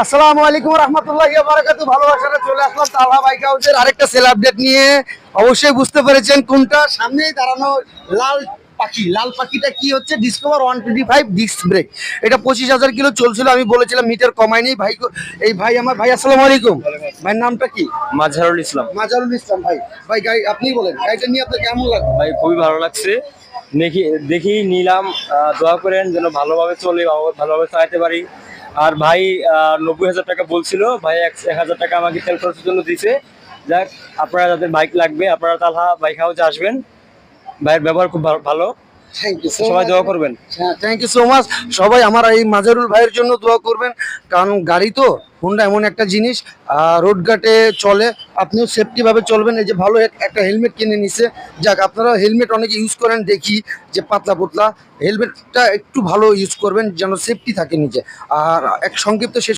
আসসালামু আলাইকুম রহমতুল্লাহি ওয়া বারাকাতুহু। ভালোবাসাটা চলে আসলাম তালহা বাইক হাউসের আরেকটা সেল আপডেট নিয়ে। অবশ্যই বুঝতে পেরেছেন কোনটা সামনেই দাঁড়ানো লাল পাখি। লাল পাখিটা কি হচ্ছে? Discover 125 disc brake. এটা 25,000 কিলো চলছিল, আমি বলেছিলাম মিটার কমাই নেই ভাই। এই ভাই আমার ভাই, আসসালামু আলাইকুম। ভাইয়ের নামটা কি? মাজহারুল ইসলাম। মাজারুল ইসলাম। ভাই ভাই গাড়ি আপনি বলেন, গাড়িটা নিয়ে আপনার কেমন লাগবে? ভাই খুবই ভালো লাগছে, দেখি দেখি নিলাম। দোয়া করেন যেন ভালোভাবে চলে, ভালোভাবে চালাতে পারি। আর ভাই 90,000 টাকা বলছিল, ভাই 1,000 টাকা আমাকে তেল খরচের জন্য দিছে। যাক, আপনারা যাদের বাইক লাগবে আপনারা তালহা বাইক হাউসে আসবেন। ভাইয়ের ব্যবহার খুব ভালো। থ্যাংক ইউ সো সবাই মাচ। দোয়া করবেন। হ্যাঁ, থ্যাংক ইউ সো মাচ। সবাই আমার এই মাজারুল ভাইয়ের জন্য দোয়া করবেন, কারণ গাড়ি তো হোন্ডা এমন একটা জিনিস, রোড ঘাটে চলে, আপনিও সেফটি ভাবে চলবেন। এই যে ভালো একটা হেলমেট কিনে নিছে। যাক, আপনারা হেলমেট অনেকে ইউজ করেন দেখি, যে পাতলা পাতলা হেলমেটটা একটু ভালো ইউজ করবেন যেন সেফটি থাকে নিচে। আর এক সংক্ষিপ্ত শেষ